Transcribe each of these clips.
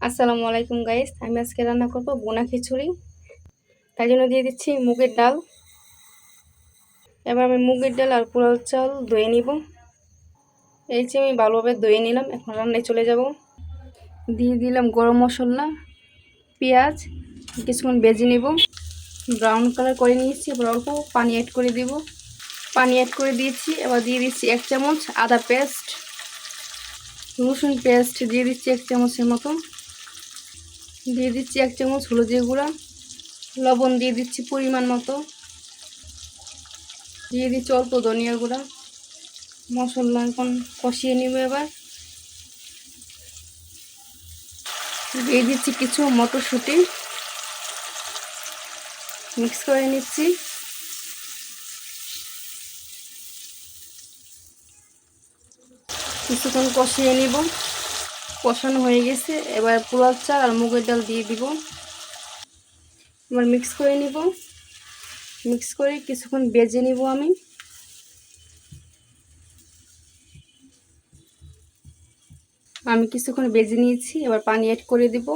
আসসালামু আলাইকুম গাইস, আমি আজকে রান্না করব বোনা খিচুড়ি। তাই জন্য দিয়ে দিচ্ছি মুগের ডাল। এবার আমি মুগের ডাল আর পোলাও চাল ধুয়ে নিব। এই যে আমি ভালোভাবে ধুয়ে নিলাম, এখন রান্নায় চলে যাব। দিয়ে দিলাম গরম মশলা, পেঁয়াজ, কিছুক্ষণ ভেজে নিব। ব্রাউন কালার করে নিয়েছি, এবার অল্প পানি অ্যাড করে দিব। পানি অ্যাড করে দিয়েছি, এবার দিয়ে দিচ্ছি 1 চামচ আদা পেস্ট, রসুন পেস্ট দিয়ে দিচ্ছি 1 চামচের মতো। দিয়ে দিচ্ছি 1 চামচ হলুদের গুঁড়া, লবণ দিয়ে দিচ্ছি পরিমাণ মতো, দিয়ে দিচ্ছি অল্প ধনিয়া গুঁড়া। মশলা এখন কষিয়ে নিব। এবার দিয়ে দিচ্ছি কিছু মটরশুঁটি, মিক্স করে নিচ্ছি। কিছুক্ষণ কষিয়ে নিব। কষানো হয়ে গেছে, এবার পোলাও চাল আর মুগের ডাল দিয়ে দিব। এবার মিক্স করে নিব। মিক্স করে কিছুক্ষণ ভেজে নিব। আমি কিছুক্ষণ ভেজে নিয়েছি, এবার পানি অ্যাড করে দিব।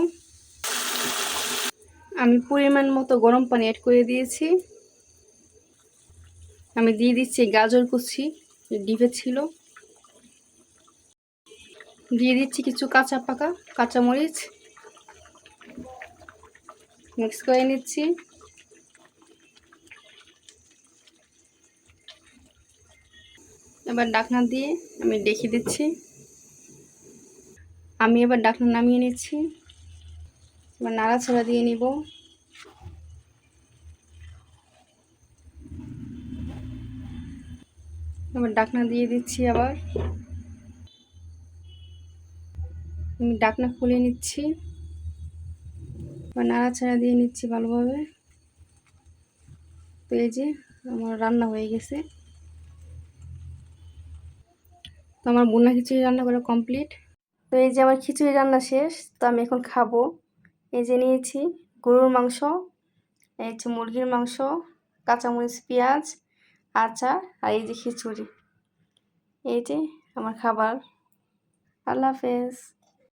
আমি পরিমাণ মতো গরম পানি অ্যাড করে দিয়েছি। আমি দিয়ে দিচ্ছি গাজর কুচি, ডিপে ছিল। দিয়ে দিচ্ছি কিছু পাকা কাঁচামরিচ, মিক্স করে নিচ্ছি। এবার ঢাকনা দিয়ে আমি ডেকে দিচ্ছি। আমি এবার ঢাকনা নামিয়ে নিচ্ছি। এবার নাড়াচাড়া দিয়ে নিব। এবার ঢাকনা দিয়ে দিচ্ছি। আবার আমি ঢাকনা খুলে নিচ্ছি। এবার নাড়াচাড়া দিয়ে নিচ্ছি ভালোভাবে। তো এই যে আমার রান্না হয়ে গেছে। তো আমার বোনা খিচুড়ি রান্না করা কমপ্লিট। তো এই যে আমার খিচুড়ি রান্না শেষ। তো আমি এখন খাবো। এই যে নিয়েছি গরুর মাংস, এই হচ্ছে মুরগির মাংস, কাঁচামরিচ, পেঁয়াজ, আচার, আর এই যে খিচুড়ি। এই যে আমার খাবার। আল্লাহ হাফেজ।